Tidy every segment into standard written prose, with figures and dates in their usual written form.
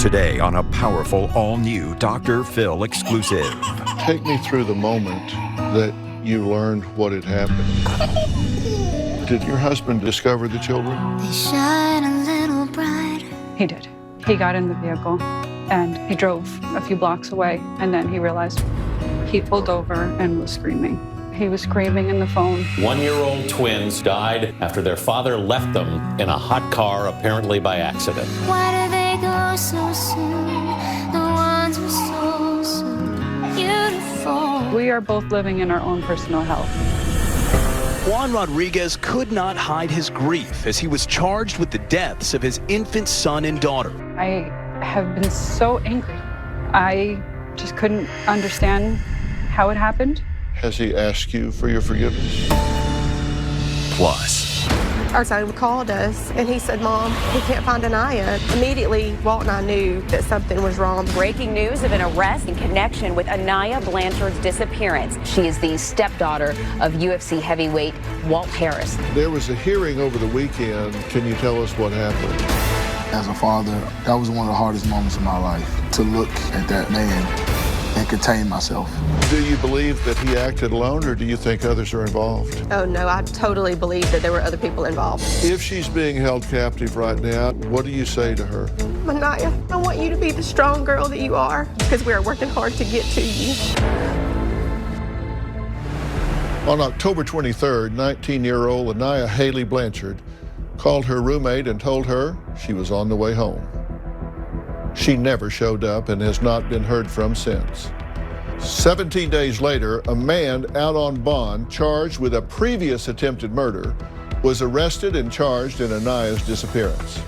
Today on a powerful, all-new Dr. Phil exclusive. Take me through the moment that you learned what had happened. Did your husband discover the children? They shine a little brighter. He did. He got in the vehicle and he drove a few blocks away, and then he realized he pulled over and was screaming. He was screaming in the phone. 1-year-old twins died after their father left them in a hot car, apparently by accident. Why do they go so soon? The ones were so beautiful. We are both living in our own personal hell. Juan Rodriguez could not hide his grief as he was charged with the deaths of his infant son and daughter. I have been so angry. I just couldn't understand how it happened. Has he asked you for your forgiveness? Plus, Our son called us and he said, "Mom, we can't find Anaya." Immediately, Walt and I knew that something was wrong. Breaking news of an arrest in connection with Anaya Blanchard's disappearance. She is the stepdaughter of UFC heavyweight Walt Harris. There was a hearing over the weekend. Can you tell us what happened? As a father, that was one of the hardest moments of my life, to look at that man and contain myself. Do you believe that he acted alone, or do you think others are involved? Oh no, I totally believe that there were other people involved. If she's being held captive right now, what do you say to her? Anaya, I want you to be the strong girl that you are, because we are working hard to get to you. On October 23rd, 19-year-old Anaya Haley Blanchard called her roommate and told her she was on the way home. She never showed up and has not been heard from since. 17 days later, a man out on bond charged with a previous attempted murder was arrested and charged in Anaya's disappearance.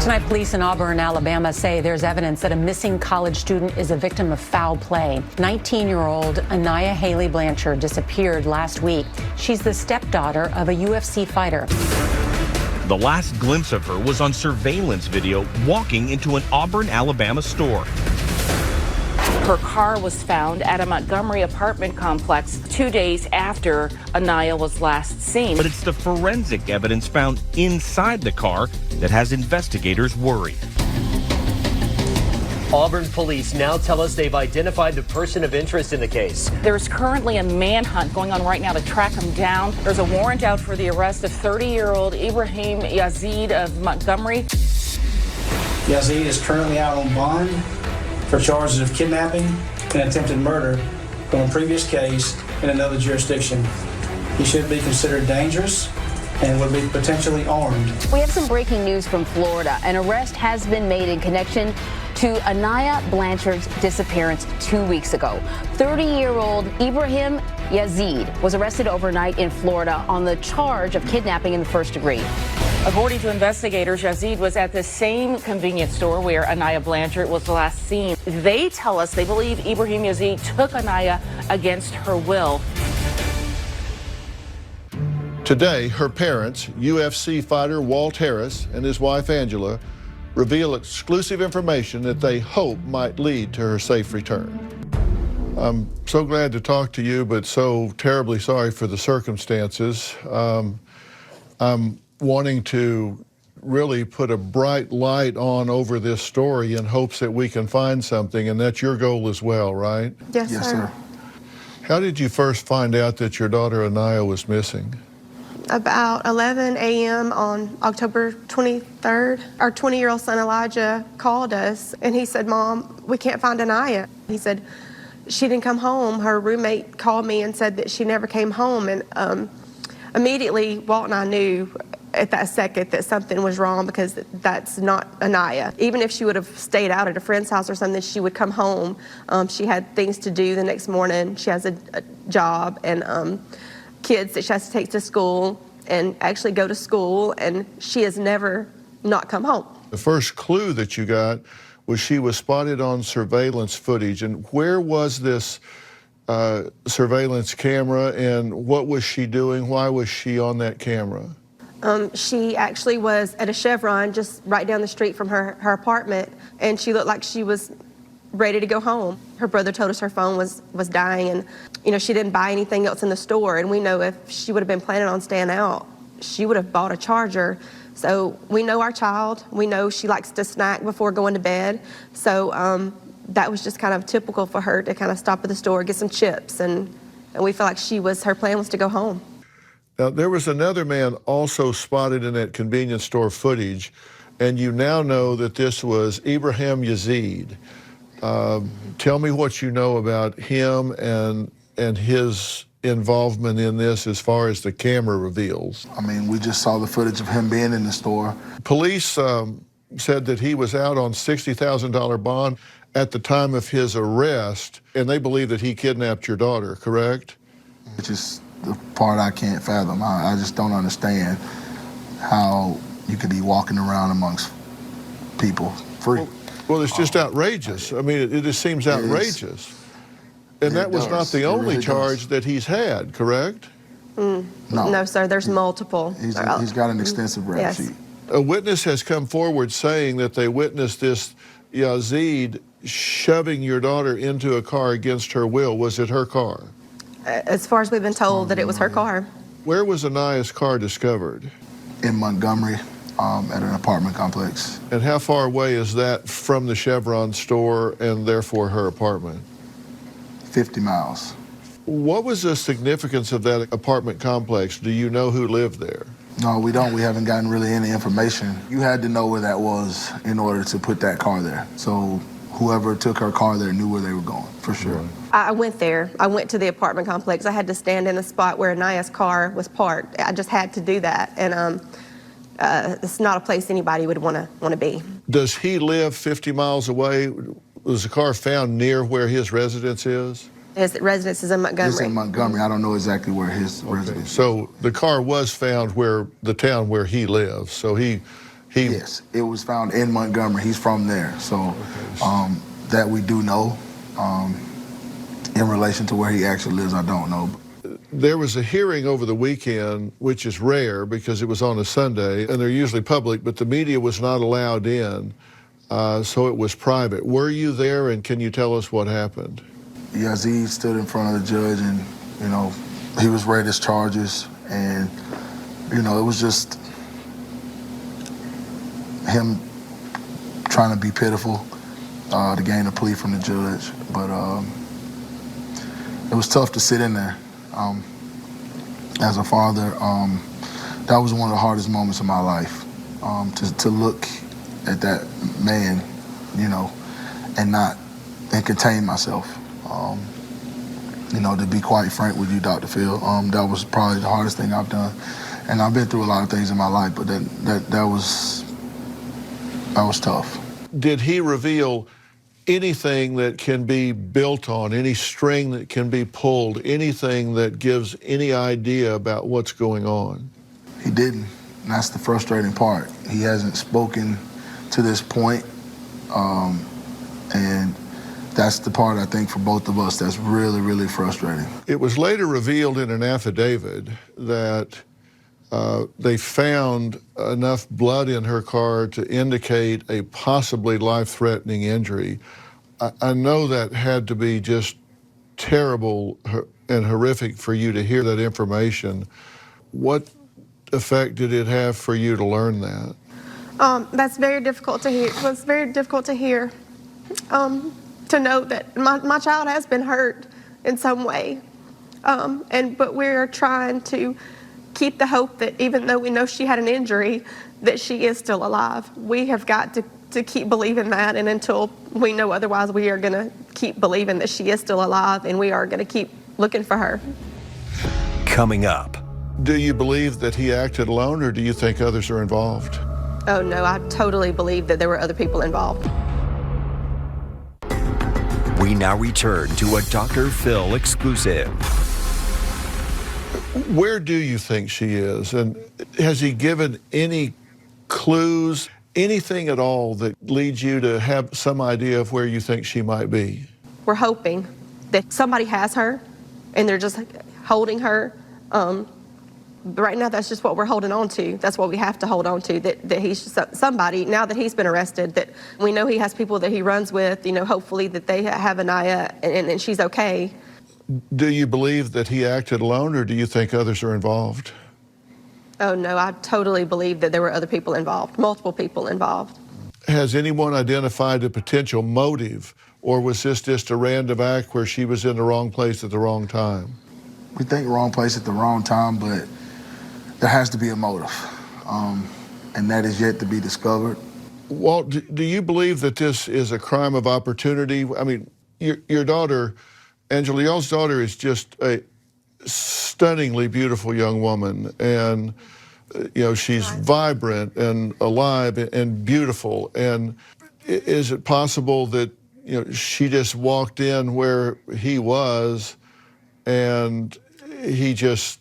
Tonight, police in Auburn, Alabama say there's evidence that a missing college student is a victim of foul play. 19-year-old Anaya Haley Blanchard disappeared last week. She's the stepdaughter of a UFC fighter. The last glimpse of her was on surveillance video walking into an Auburn, Alabama store. Her car was found at a Montgomery apartment complex 2 days after Anaya was last seen. But it's the forensic evidence found inside the car that has investigators worried. Auburn police now tell us they've identified the person of interest in the case. There's currently a manhunt going on right now to track him down. There's a warrant out for the arrest of 30-year-old Ibrahim Yazid of Montgomery. Yazid is currently out on bond for charges of kidnapping and attempted murder from a previous case in another jurisdiction. He should be considered dangerous and would be potentially armed. We have some breaking news from Florida. An arrest has been made in connection to Anaya Blanchard's disappearance 2 weeks ago. 30-year-old Ibrahim Yazid was arrested overnight in Florida on the charge of kidnapping in the first degree. According to investigators, Yazid was at the same convenience store where Anaya Blanchard was last seen. They tell us they believe Ibrahim Yazid took Anaya against her will. Today, her parents, UFC fighter Walt Harris and his wife Angela, reveal exclusive information that they hope might lead to her safe return. I'm so glad to talk to you, but so terribly sorry for the circumstances. I'm wanting to really put a bright light on over this story in hopes that we can find something, and that's your goal as well, right? Yes, sir. How did you first find out that your daughter Anaya was missing? About 11 a.m. on October 23rd, our 20-year-old son Elijah called us and he said, "Mom, we can't find Anaya." He said, "She didn't come home." Her roommate called me and said that she never came home, and immediately Walt and I knew at that second that something was wrong, because that's not Anaya. Even if she would have stayed out at a friend's house or something, she would come home. She had things to do the next morning. She has a job and kids that she has to take to school and actually go to school, and she has never not come home. The first clue that you got was she was spotted on surveillance footage. And where was this surveillance camera, and what was she doing? Why was she on that camera? She actually was at a Chevron just right down the street from her apartment, and she looked like she was ready to go home. Her brother told us her phone was dying, and she didn't buy anything else in the store, and we know if she would have been planning on staying out, she would have bought a charger So we know our child. We know she likes to snack before going to bed. So that was just kind of typical for her to kind of stop at the store, get some chips, and we felt like her plan was to go home. Now, there was another man also spotted in that convenience store footage, and you now know that this was Ibrahim Yazid. Tell me what you know about him and his involvement in this as far as the camera reveals. I mean, we just saw the footage of him being in the store. Police said that he was out on $60,000 bond at the time of his arrest, and they believe that he kidnapped your daughter, correct? Which is the part I can't fathom. I just don't understand how you could be walking around amongst people free. Well, it's just outrageous. I mean, it just seems outrageous. And that was not the only charge that he's had, correct? No, sir, there's multiple. He's got an extensive rap sheet. A witness has come forward saying that they witnessed this Yazid shoving your daughter into a car against her will. Was it her car? As far as we've been told, that it was her car. Where was Anaya's car discovered? In Montgomery, at an apartment complex. And how far away is that from the Chevron store and therefore her apartment? 50 miles. What was the significance of that apartment complex? Do you know who lived there? No, we don't. We haven't gotten really any information. You had to know where that was in order to put that car there. So whoever took her car there knew where they were going, for sure. I went there. I went to the apartment complex. I had to stand in a spot where Anaya's car was parked. I just had to do that. And it's not a place anybody would want to be. Does he live 50 miles away? Was the car found near where his residence is? His residence is in Montgomery. It's in Montgomery. I don't know exactly where his residence is. So the car was found where the town where he lives. So he Yes, it was found in Montgomery. He's from there. So that we do know. In relation to where he actually lives, I don't know. There was a hearing over the weekend, which is rare because it was on a Sunday, and they're usually public, but the media was not allowed in, so it was private. Were you there, and can you tell us what happened? Yazid stood in front of the judge, and, you know, he was read his charges, and, you know, it was just him trying to be pitiful to gain a plea from the judge, but it was tough to sit in there. As a father, that was one of the hardest moments of my life, to look at that man, you know, and contain myself. You know, to be quite frank with you, Dr. Phil, that was probably the hardest thing I've done. And I've been through a lot of things in my life, but that was tough. Did he reveal anything that can be built on, any string that can be pulled, anything that gives any idea about what's going on? He didn't. And that's the frustrating part. He hasn't spoken to this point, and that's the part, I think, for both of us that's really, really frustrating. It was later revealed in an affidavit that they found enough blood in her car to indicate a possibly life-threatening injury. I know that had to be just terrible and horrific for you to hear that information. What effect did it have for you to learn that? That's very difficult to hear. It was very difficult to hear, to know that my child has been hurt in some way. But we're trying to keep the hope that even though we know she had an injury, that she is still alive. We have got to keep believing that, and until we know otherwise, we are going to keep believing that she is still alive, and we are going to keep looking for her. Coming up. Do you believe that he acted alone, or do you think others are involved? Oh no, I totally believe that there were other people involved. We now return to a Dr. Phil exclusive. Where do you think she is? And has he given any clues, anything at all that leads you to have some idea of where you think she might be? We're hoping that somebody has her and they're just holding her. But right now, that's just what we're holding on to. That's what we have to hold on to, that he's somebody, now that he's been arrested, that we know he has people that he runs with, you know, hopefully that they have Anaya and she's okay. Do you believe that he acted alone, or do you think others are involved? Oh, no, I totally believe that there were other people involved, multiple people involved. Has anyone identified a potential motive, or was this just a random act where she was in the wrong place at the wrong time? We think wrong place at the wrong time, but there has to be a motive, and that is yet to be discovered. Walt, do you believe that this is a crime of opportunity? I mean, your daughter, Angela, y'all's daughter is just a stunningly beautiful young woman, and you know, she's vibrant and alive and beautiful. And is it possible that, you know, she just walked in where he was, and he just,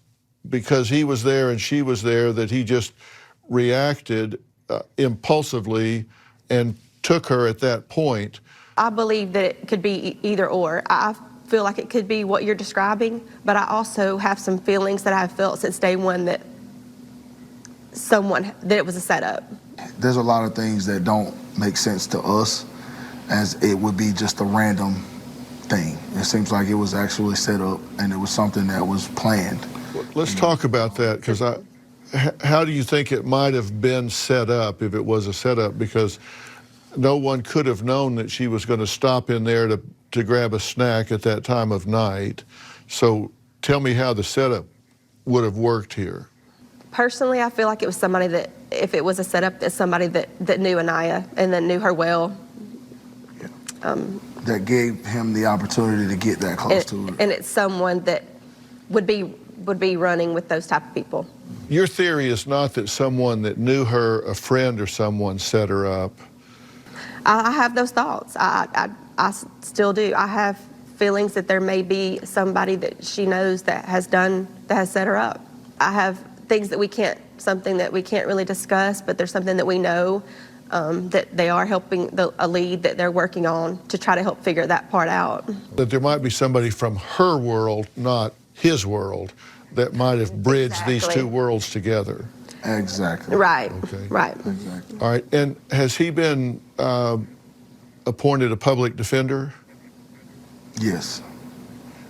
because he was there and she was there, that he just reacted impulsively and took her at that point? I believe that it could be either or. I feel like it could be what you're describing, but I also have some feelings that I've felt since day one that it was a setup. There's a lot of things that don't make sense to us, as it would be just a random thing. It seems like it was actually set up and it was something that was planned. Let's talk about that, because how do you think it might have been set up if it was a setup? Because no one could have known that she was going to stop in there to grab a snack at that time of night. So tell me how the setup would have worked here. Personally, I feel like it was somebody that, if it was a setup, that's somebody that knew Anaya and that knew her well. That gave him the opportunity to get that close to her. And it's someone that would be running with those type of people. Your theory is not that someone that knew her, a friend or someone, set her up. I have those thoughts. I still do. I have feelings that there may be somebody that she knows that has set her up. I have things that something that we can't really discuss, but there's something that we know that they are helping a lead that they're working on to try to help figure that part out. That there might be somebody from her world, not his world, that might have bridged these two worlds together. Exactly. Right. Okay. Right. Exactly. All right. And has he been appointed a public defender? Yes.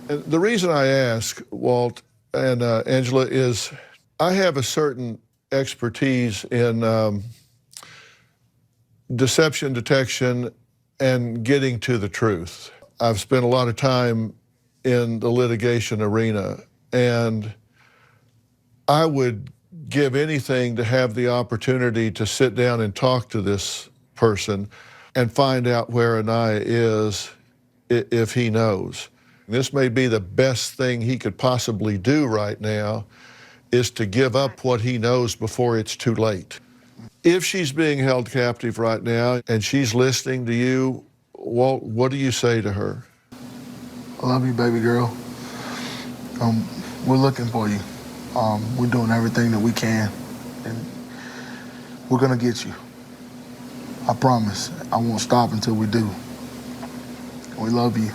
And the reason I ask, Walt and Angela, is I have a certain expertise in deception detection and getting to the truth. I've spent a lot of time in the litigation arena, and I would give anything to have the opportunity to sit down and talk to this person and find out where Anaya is, if he knows. This may be the best thing he could possibly do right now, is to give up what he knows before it's too late. If she's being held captive right now and she's listening to you, Walt, what do you say to her? I love you, baby girl. We're looking for you. We're doing everything that we can, and we're gonna get you. I promise. I won't stop until we do. We love you.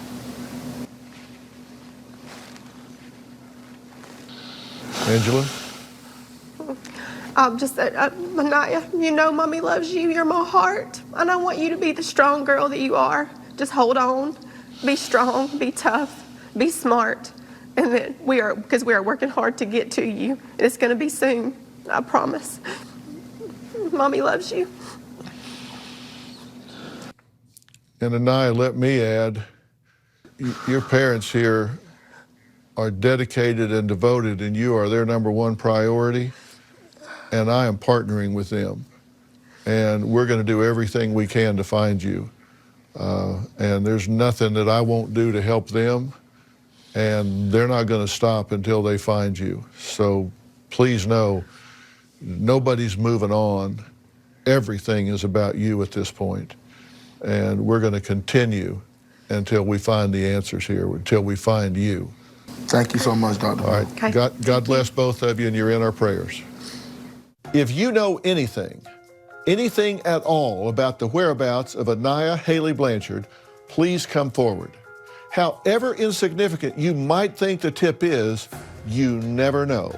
Angela? Just, Anaya, you know Mommy loves you. You're my heart. And I want you to be the strong girl that you are. Just hold on. Be strong. Be tough. Be smart. And then because we are working hard to get to you. It's going to be soon. I promise. Mommy loves you. And Anaya, let me add, your parents here are dedicated and devoted, and you are their #1 priority. And I am partnering with them. And we're going to do everything we can to find you. And there's nothing that I won't do to help them. And they're not going to stop until they find you. So please know, nobody's moving on. Everything is about you at this point. And we're going to continue until we find the answers here, until we find you. Thank you so much, Dr. All right. Okay. God bless both of you, and you're in our prayers. If you know anything at all about the whereabouts of Anaya Haley Blanchard, please come forward. However insignificant you might think the tip is, you never know.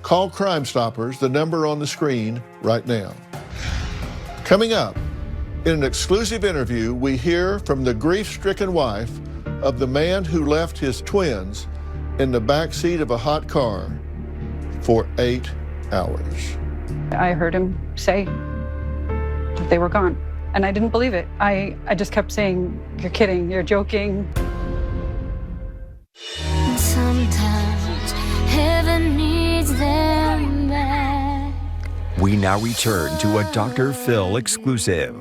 Call Crime Stoppers, the number on the screen right now. Coming up, in an exclusive interview, we hear from the grief-stricken wife of the man who left his twins in the backseat of a hot car for 8 hours. I heard him say that they were gone, and I didn't believe it. I just kept saying, "You're kidding, you're joking." Sometimes heaven needs them back. We now return to a Dr. Phil exclusive.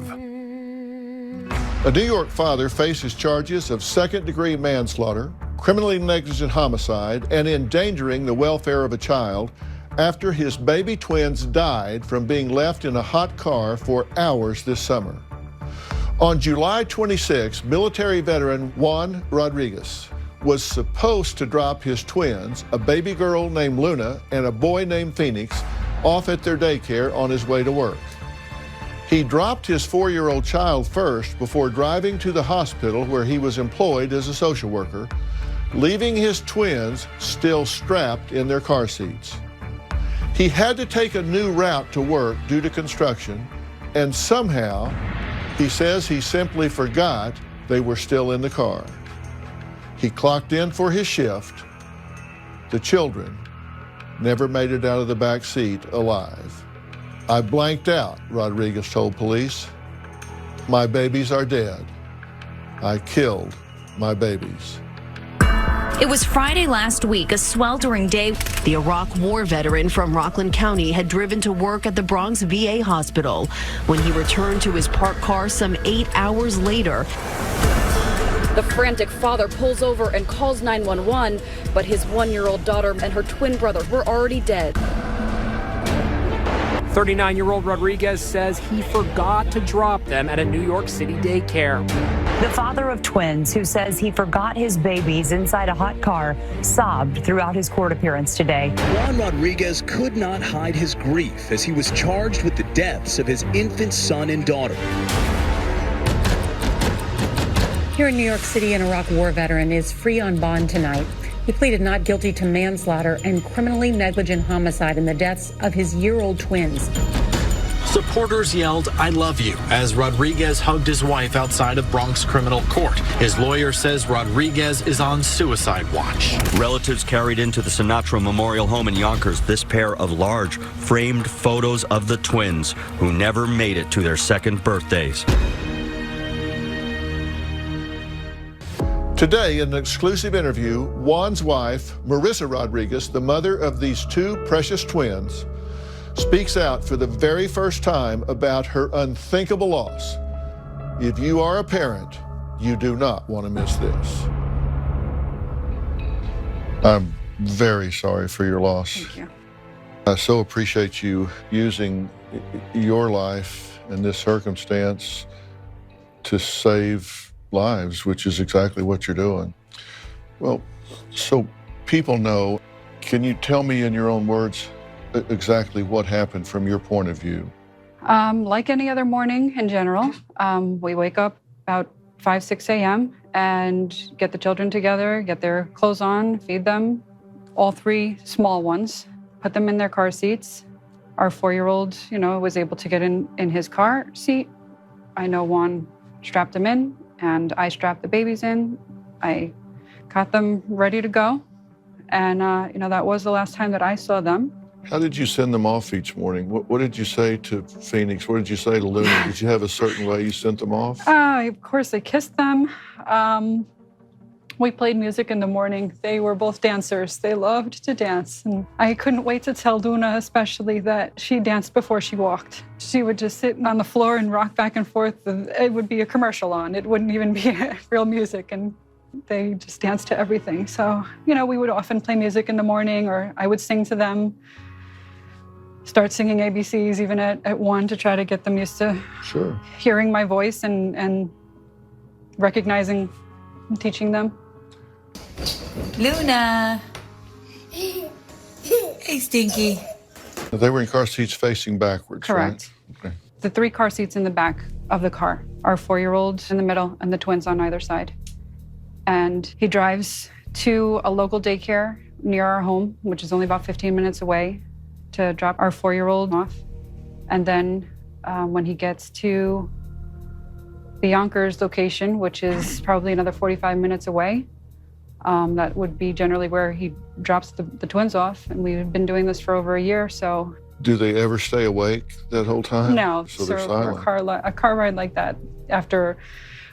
A New York father faces charges of second-degree manslaughter, criminally negligent homicide, and endangering the welfare of a child after his baby twins died from being left in a hot car for hours this summer. On July 26, military veteran Juan Rodriguez was supposed to drop his twins, a baby girl named Luna and a boy named Phoenix, off at their daycare on his way to work. He dropped his 4-year-old child first before driving to the hospital where he was employed as a social worker, leaving his twins still strapped in their car seats. He had to take a new route to work due to construction, and somehow, he says he simply forgot they were still in the car. He clocked in for his shift. The children never made it out of the back seat alive. "I blanked out," Rodriguez told police. "My babies are dead. I killed my babies." It was Friday last week, a sweltering day. The Iraq War veteran from Rockland County had driven to work at the Bronx VA hospital. When he returned to his parked car some 8 hours later, the frantic father pulls over and calls 911, but his 1-year-old daughter and her twin brother were already dead. 39-year-old Rodriguez says he forgot to drop them at a New York City daycare. The father of twins, who says he forgot his babies inside a hot car, sobbed throughout his court appearance today. Juan Rodriguez could not hide his grief as he was charged with the deaths of his infant son and daughter. Here in New York City, an Iraq War veteran is free on bond tonight. He pleaded not guilty to manslaughter and criminally negligent homicide in the deaths of his year-old twins. Supporters yelled, "I love you," as Rodriguez hugged his wife outside of Bronx criminal court. His lawyer says Rodriguez is on suicide watch. Relatives carried into the Sinatra Memorial Home in Yonkers this pair of large, framed photos of the twins who never made it to their second birthdays. Today, in an exclusive interview, Juan's wife, Marissa Rodriguez, the mother of these two precious twins, speaks out for the very first time about her unthinkable loss. If you are a parent, you do not want to miss this. I'm very sorry for your loss. Thank you. I so appreciate you using your life in this circumstance to save lives, which is exactly what you're doing. Well, so people know, can you tell me in your own words exactly what happened from your point of view? Like any other morning in general, we wake up about 5, 6 a.m. and get the children together, get their clothes on, feed them, all 3 small ones, put them in their car seats. Our 4-year-old, was able to get in his car seat. I know Juan strapped him in, and I strapped the babies in. I got them ready to go. And, that was the last time that I saw them. How did you send them off each morning? What did you say to Phoenix? What did you say to Luna? Did you have a certain way you sent them off? Of course, I kissed them. We played music in the morning. They were both dancers. They loved to dance. And I couldn't wait to tell Luna especially that she danced before she walked. She would just sit on the floor and rock back and forth. It would be a commercial on. It wouldn't even be real music. And they just danced to everything. So, we would often play music in the morning, or I would sing to them, start singing ABCs even at 1 to try to get them used to hearing my voice and recognizing and teaching them. Luna. Hey, Stinky. They were in car seats facing backwards, Correct. Right? Okay. The 3 car seats in the back of the car. Our 4-year-old in the middle and the twins on either side. And he drives to a local daycare near our home, which is only about 15 minutes away, to drop our 4-year-old off. And then when he gets to the Yonkers location, which is probably another 45 minutes away, that would be generally where he drops the twins off. And we've been doing this for over a year, so Do they ever stay awake that whole time? No, so they're silent. a car ride like that, after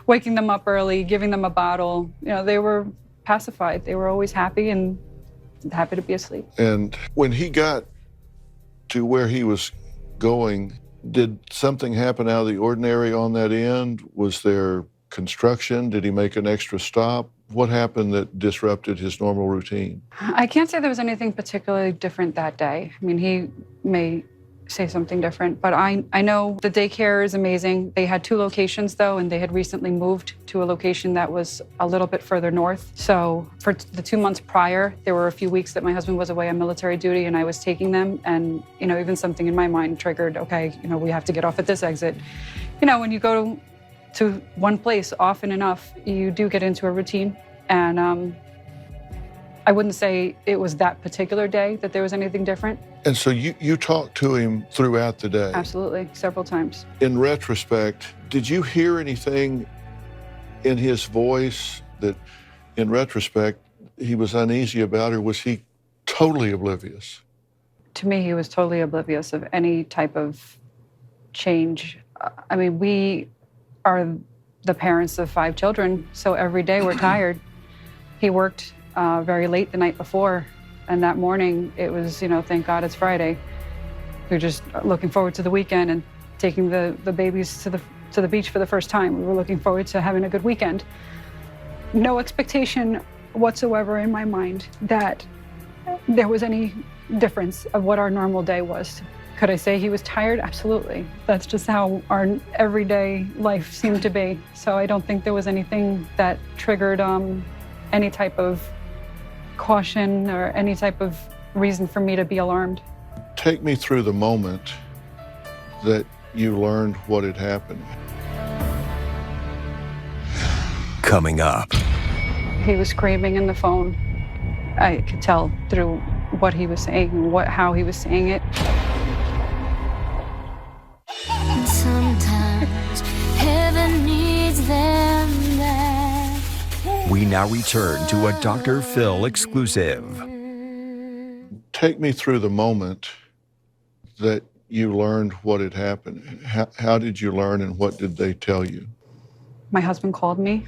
waking them up early, giving them a bottle, they were pacified. They were always happy and happy to be asleep. And when he got to where he was going, did something happen out of the ordinary on that end? Was there construction? Did he make an extra stop? What happened that disrupted his normal routine? I can't say there was anything particularly different that day. I mean, he may say something different, but I know the daycare is amazing. They had 2 locations though, and they had recently moved to a location that was a little bit further north. So for the 2 months prior, there were a few weeks that my husband was away on military duty and I was taking them, and even something in my mind triggered, okay, we have to get off at this exit. When you go to one place often enough, you do get into a routine. And I wouldn't say it was that particular day that there was anything different. And so you talked to him throughout the day? Absolutely, several times. In retrospect, did you hear anything in his voice that, in retrospect, he was uneasy about, or was he totally oblivious? To me, he was totally oblivious of any type of change. I mean, we are the parents of 5 children, so every day we're tired. He worked very late the night before, and that morning it was, thank God it's Friday. We were just looking forward to the weekend and taking the babies to the beach for the first time. We were looking forward to having a good weekend. No expectation whatsoever in my mind that there was any difference of what our normal day was. Could I say he was tired? Absolutely. That's just how our everyday life seemed to be. So I don't think there was anything that triggered any type of caution or any type of reason for me to be alarmed. Take me through the moment that you learned what had happened. Coming up. He was screaming in the phone. I could tell through what he was saying, how he was saying it. Sometimes heaven needs them back. We now return to a Dr. Phil exclusive. Take me through the moment that you learned what had happened. How did you learn, and what did they tell you? My husband called me.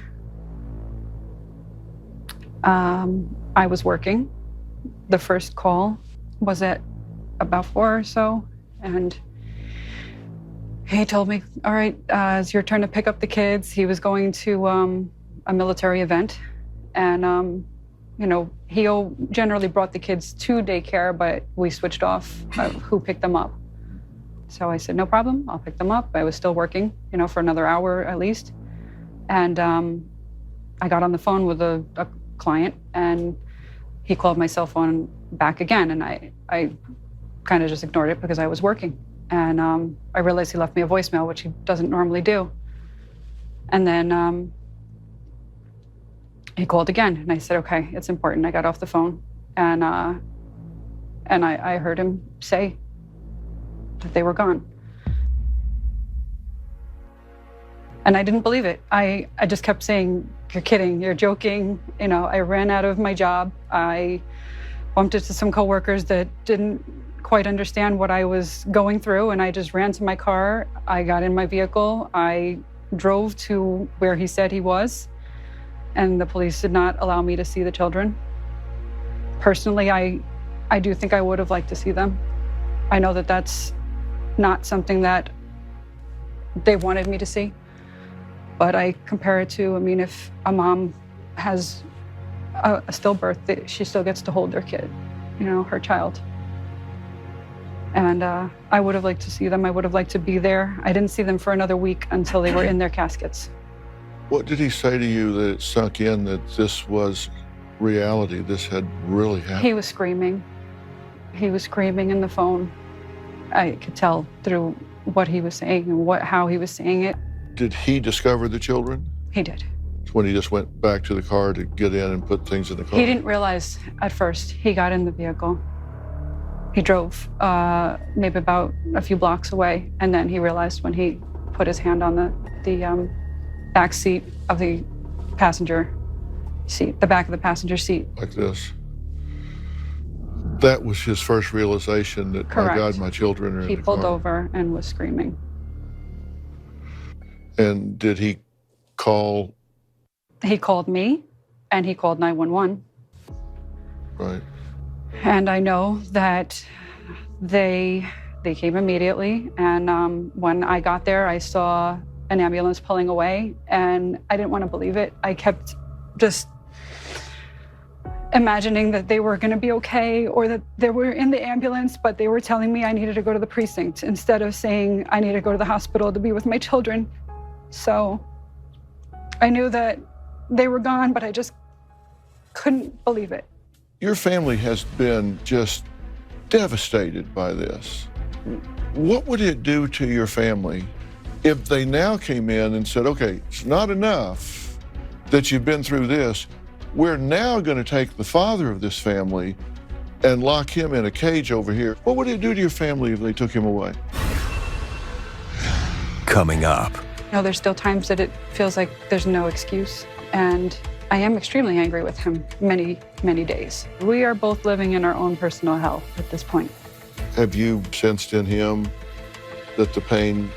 I was working. The first call was at about 4 or so, and he told me, all right, it's your turn to pick up the kids. He was going to a military event, and he generally brought the kids to daycare, but we switched off who picked them up. So I said, no problem, I'll pick them up. I was still working, for another hour at least. And I got on the phone with a client, and he called my cell phone back again, and I kind of just ignored it because I was working. And I realized he left me a voicemail, which he doesn't normally do. And then he called again, and I said, okay, it's important. I got off the phone, and I heard him say that they were gone. And I didn't believe it. I just kept saying, you're kidding, you're joking. I ran out of my job. I bumped into some coworkers that didn't quite understand what I was going through, and I just ran to my car. I got in my vehicle. I drove to where he said he was, and the police did not allow me to see the children. Personally, I do think I would have liked to see them. I know that that's not something that they wanted me to see, but I compare it to, if a mom has a stillbirth, she still gets to hold their kid, her child. And I would have liked to see them. I would have liked to be there. I didn't see them for another week until they were in their caskets. What did he say to you that it sunk in that this was reality, this had really happened? He was screaming. He was screaming in the phone. I could tell through what he was saying and how he was saying it. Did he discover the children? He did. When he just went back to the car to get in and put things in the car? He didn't realize at first. He got in the vehicle. He drove maybe about a few blocks away, and then he realized when he put his hand on the back seat of the passenger seat, the back of the passenger seat. Like this. That was his first realization that, Correct. my God, my children are in He the pulled car. over and was screaming. And did he call? He called me, and he called 911. Right. And I know that they came immediately, and when I got there, I saw an ambulance pulling away, and I didn't want to believe it. I kept just imagining that they were going to be okay, or that they were in the ambulance, but they were telling me I needed to go to the precinct instead of saying I need to go to the hospital to be with my children. So I knew that they were gone, but I just couldn't believe it. Your family has been just devastated by this. What would it do to your family if they now came in and said, okay, it's not enough that you've been through this. We're now going to take the father of this family and lock him in a cage over here. What would it do to your family if they took him away? Coming up. You know, there's still times that it feels like there's no excuse, and I am extremely angry with him many, many days. We are both living in our own personal hell at this point. Have you sensed in him that the pain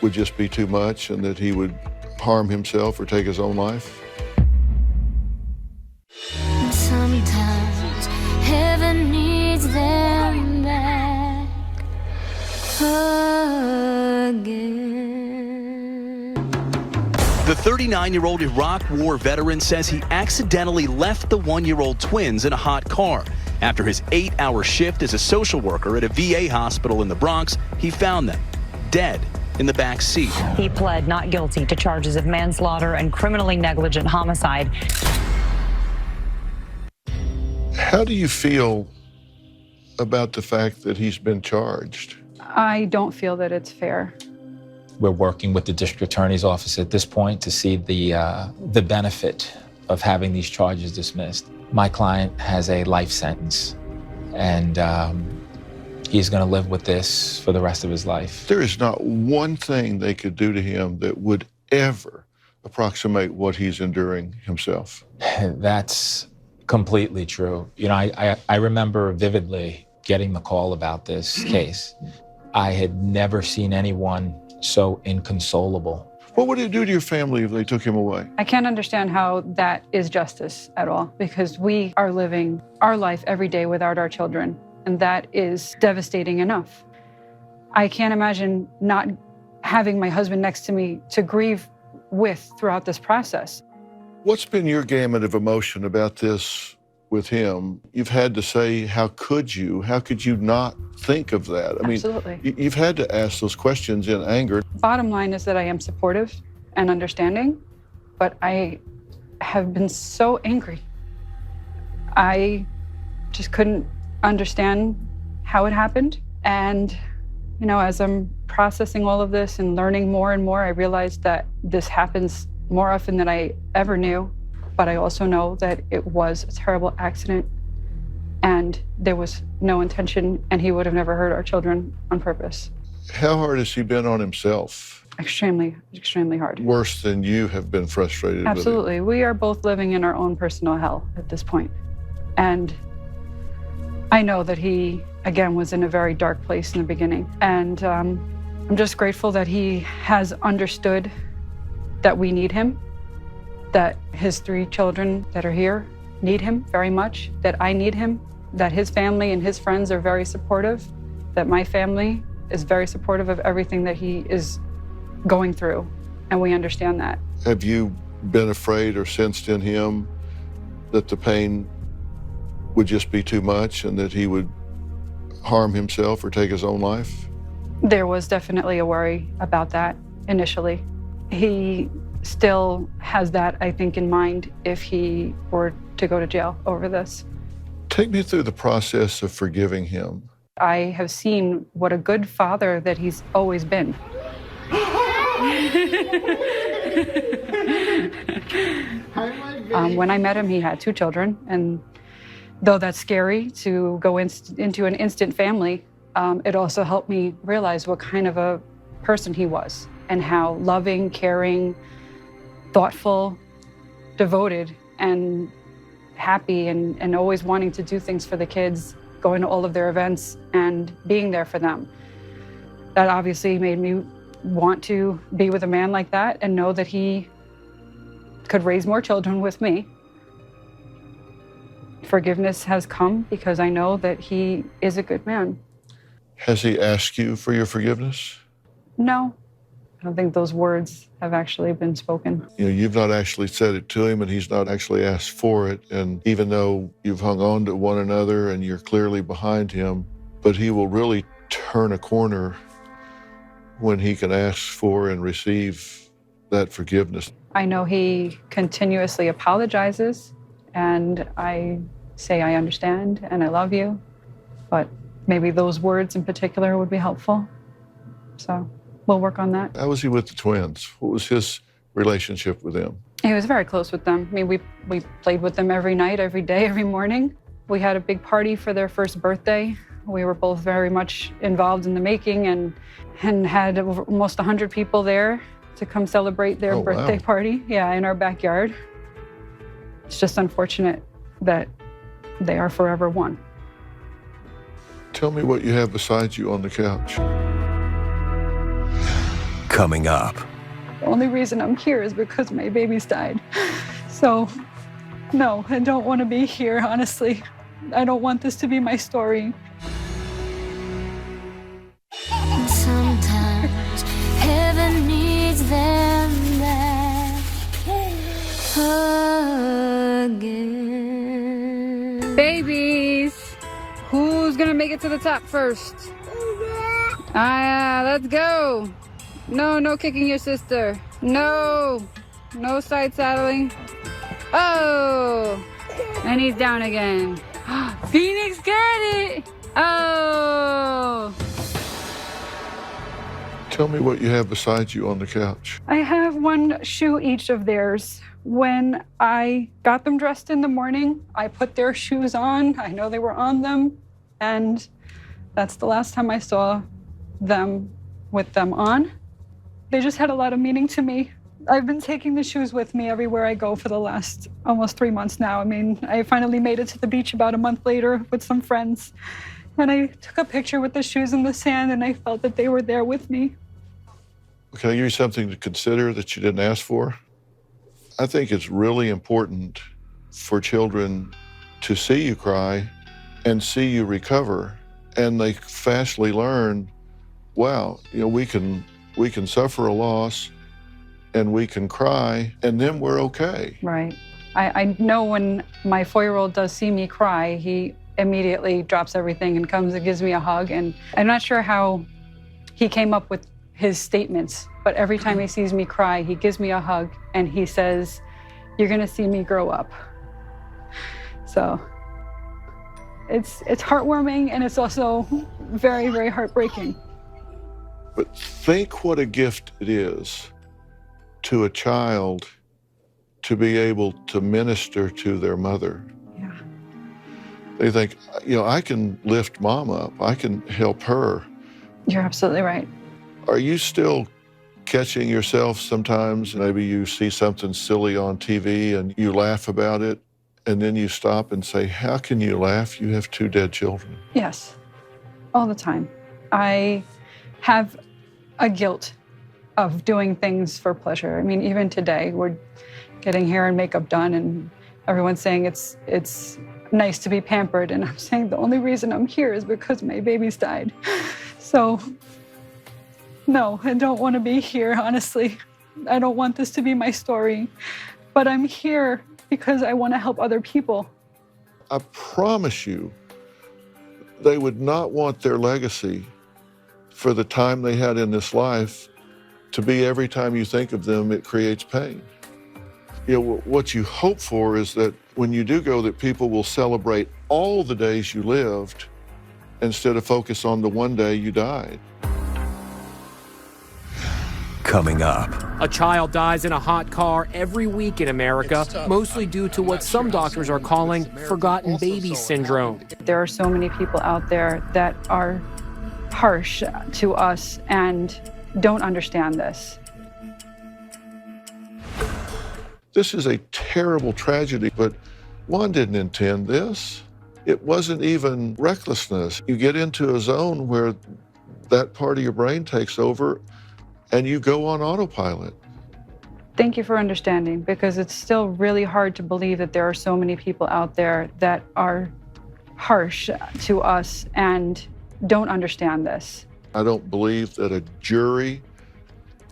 would just be too much and that he would harm himself or take his own life? Sometimes heaven needs them back again. The 39-year-old Iraq War veteran says he accidentally left the 1-year-old twins in a hot car. After his 8-hour shift as a social worker at a VA hospital in the Bronx, he found them dead in the back seat. He pled not guilty to charges of manslaughter and criminally negligent homicide. How do you feel about the fact that he's been charged? I don't feel that it's fair. We're working with the district attorney's office at this point to see the benefit of having these charges dismissed. My client has a life sentence, and he's going to live with this for the rest of his life. There is not one thing they could do to him that would ever approximate what he's enduring himself. That's completely true. You know, I remember vividly getting the call about this case. I had never seen anyone so inconsolable. What would it do to your family if they took him away? I can't understand how that is justice at all, because we are living our life every day without our children, and that is devastating enough. I can't imagine not having my husband next to me to grieve with throughout this process. What's been your gamut of emotion about this with him? You've had to say, how could you not think of that? I Absolutely. mean, you've had to ask those questions in anger. Bottom line is that I am supportive and understanding, but I have been so angry. I just couldn't understand how it happened. And, you know, as I'm processing all of this and learning more and more, I realized that this happens more often than I ever knew. But I also know that it was a terrible accident, and there was no intention, and he would have never hurt our children on purpose. How hard has he been on himself? Extremely, extremely hard. Worse than you have been frustrated Absolutely. We are both living in our own personal hell at this point. And I know that he, again, was in a very dark place in the beginning. And I'm just grateful that he has understood that we need him, that his 3 children that are here need him very much, that I need him, that his family and his friends are very supportive, that my family is very supportive of everything that he is going through, and we understand that. Have you been afraid or sensed in him that the pain would just be too much and that he would harm himself or take his own life? There was definitely a worry about that initially. He still has that, I think, in mind if he were to go to jail over this. Take me through the process of forgiving him. I have seen what a good father that he's always been. When I met him, he had 2 children, and though that's scary to go into an instant family, it also helped me realize what kind of a person he was and how loving, caring, thoughtful, devoted, and happy, and always wanting to do things for the kids going to all of their events and being there for them. That obviously made me want to be with a man like that and know that he could raise more children with me. Forgiveness has come because I know that he is a good man. Has he asked you for your forgiveness? No, I don't think those words have actually been spoken. You know, you've not actually said it to him, and he's not actually asked for it. And even though you've hung on to one another and you're clearly behind him, but he will really turn a corner when he can ask for and receive that forgiveness. I know he continuously apologizes, and I say I understand and I love you, but maybe those words in particular would be helpful. So we'll work on that. How was he with the twins? What was his relationship with them? He was very close with them. I mean, we played with them every night, every day, every morning. We had a big party for their first birthday. We were both very much involved in the making and had almost 100 people there to come celebrate their birthday party. Yeah, in our backyard. It's just unfortunate that they are forever one. Tell me what you have beside you on the couch. Coming up. The only reason I'm here is because my babies died. So, no, I don't want to be here, honestly. I don't want this to be my story. Sometimes heaven needs them back again. Babies! Who's gonna make it to the top first? Let's go! No kicking your sister. No side saddling. Oh! And he's down again. Phoenix got it! Oh! Tell me what you have beside you on the couch. I have one shoe each of theirs. When I got them dressed in the morning, I put their shoes on. I know they were on them. And that's the last time I saw them with them on. They just had a lot of meaning to me. I've been taking the shoes with me everywhere I go for the last almost 3 months now. I mean, I finally made it to the beach about a month later with some friends. And I took a picture with the shoes in the sand, and I felt that they were there with me. Can I give you something to consider that you didn't ask for? I think it's really important for children to see you cry and see you recover. And they fastly learn, wow, you know, we can suffer a loss and we can cry and then we're okay. Right. I know when my 4-year-old does see me cry, he immediately drops everything and comes and gives me a hug. And I'm not sure how he came up with his statements, but every time he sees me cry, he gives me a hug and he says, "You're gonna see me grow up." So it's heartwarming, and it's also very, very heartbreaking. But think what a gift it is to a child to be able to minister to their mother. Yeah. They think, you know, I can lift mom up, I can help her. You're absolutely right. Are you still catching yourself sometimes? Maybe you see something silly on TV and you laugh about it, and then you stop and say, how can you laugh? You have 2 dead children. Yes, all the time. I have a guilt of doing things for pleasure. I mean, even today, we're getting hair and makeup done, and everyone's saying it's nice to be pampered, and I'm saying the only reason I'm here is because my babies died. So, no, I don't want to be here, honestly. I don't want this to be my story, but I'm here because I want to help other people. I promise you, they would not want their legacy for the time they had in this life to be every time you think of them, it creates pain. You know, what you hope for is that when you do go, that people will celebrate all the days you lived instead of focus on the one day you died. Coming up. A child dies in a hot car every week in America, mostly due to what some doctors are calling forgotten baby syndrome. There are so many people out there that are harsh to us and don't understand this. This is a terrible tragedy, but Juan didn't intend this. It wasn't even recklessness. You get into a zone where that part of your brain takes over and you go on autopilot. Thank you for understanding, because it's still really hard to believe that there are so many people out there that are harsh to us and don't understand this. I don't believe that a jury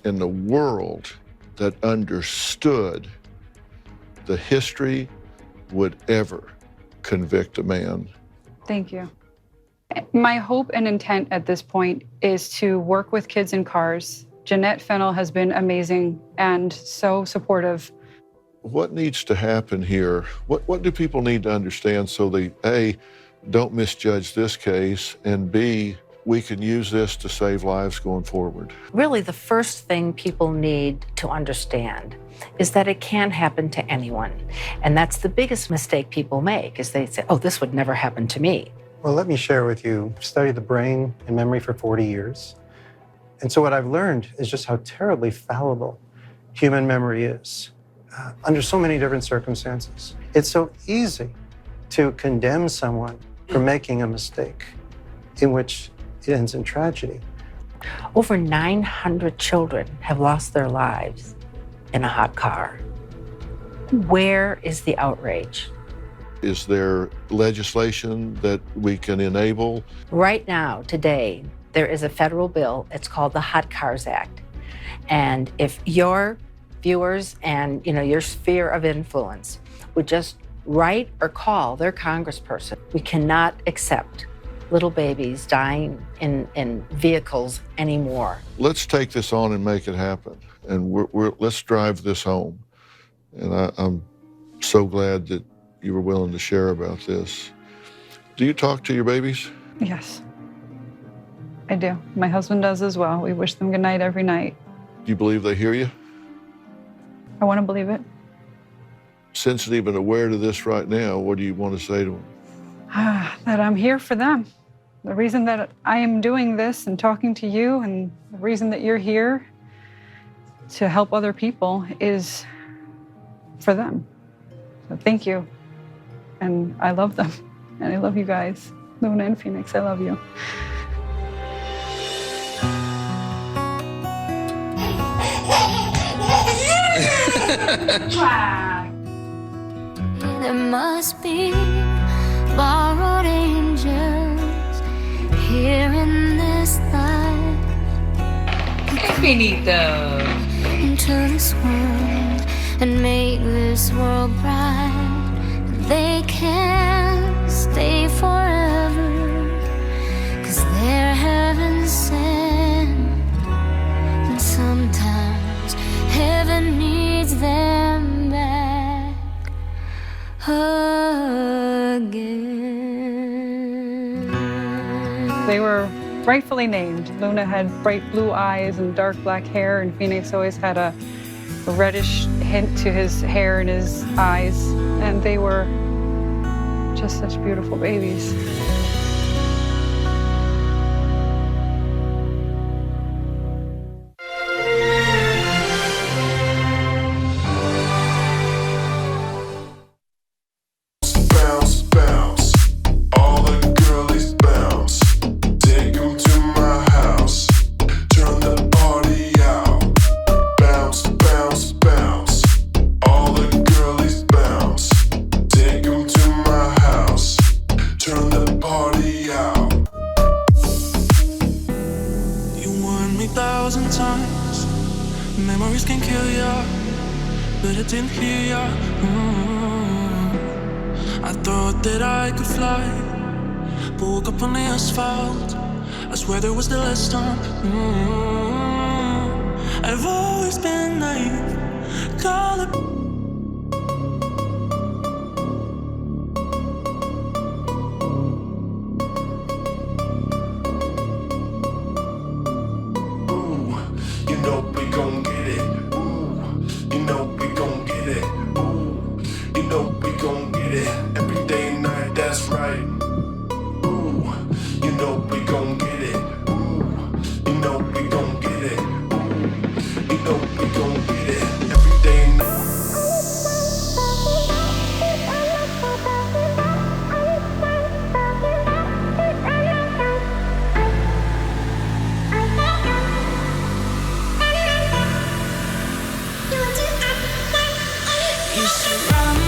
in the world that understood the history would ever convict a man. Thank you. My hope and intent at this point is to work with kids in cars. Jeanette Fennell has been amazing and so supportive. What needs to happen here? What do people need to understand so they, A, don't misjudge this case, and B, we can use this to save lives going forward? Really, the first thing people need to understand is that it can happen to anyone. And that's the biggest mistake people make, is they say, oh, this would never happen to me. Well, let me share with you. I've studied the brain and memory for 40 years. And so what I've learned is just how terribly fallible human memory is under so many different circumstances. It's so easy to condemn someone for making a mistake in which it ends in tragedy. Over 900 children have lost their lives in a hot car. Where is the outrage? Is there legislation that we can enable? Right now, today, there is a federal bill. It's called the Hot Cars Act. And if your viewers and your sphere of influence would just write or call their congressperson, we cannot accept little babies dying in vehicles anymore. Let's take this on and make it happen. And let's drive this home. And I'm so glad that you were willing to share about this. Do you talk to your babies? Yes, I do. My husband does as well. We wish them good night every night. Do you believe they hear you? I want to believe it. Sensitive and aware to this right now, what do you want to say to them? That I'm here for them. The reason that I am doing this and talking to you, and the reason that you're here to help other people, is for them. So thank you. And I love them. And I love you guys. Luna and Phoenix, I love you. There must be borrowed angels here in this life. Infinito. Into this world and make this world bright. They can't stay forever, 'cause they're heaven sent. And sometimes heaven needs them back again. They were rightfully named. Luna had bright blue eyes and dark black hair, and Phoenix always had a reddish hint to his hair and his eyes. And they were just such beautiful babies. Bounce, bounce, all the girlies bounce. Take 'em to my house, turn the party out. Bounce, bounce, bounce, all the girlies bounce. Take 'em to my house, turn the party out. You warned me 1,000 times, memories can kill ya, but I didn't hear ya. I thought that I could fly, but woke up on the asphalt. I swear there was the last time. I've always been naive, call it. You know we gon' get it. Ooh, you know we gon' get it. Ooh, you know we gon' get it. Every day and night, that's right. Ooh, you know we gon' get it. Ooh, you know we gon' get it. Ooh, you know we gon' get it. Every day and night. run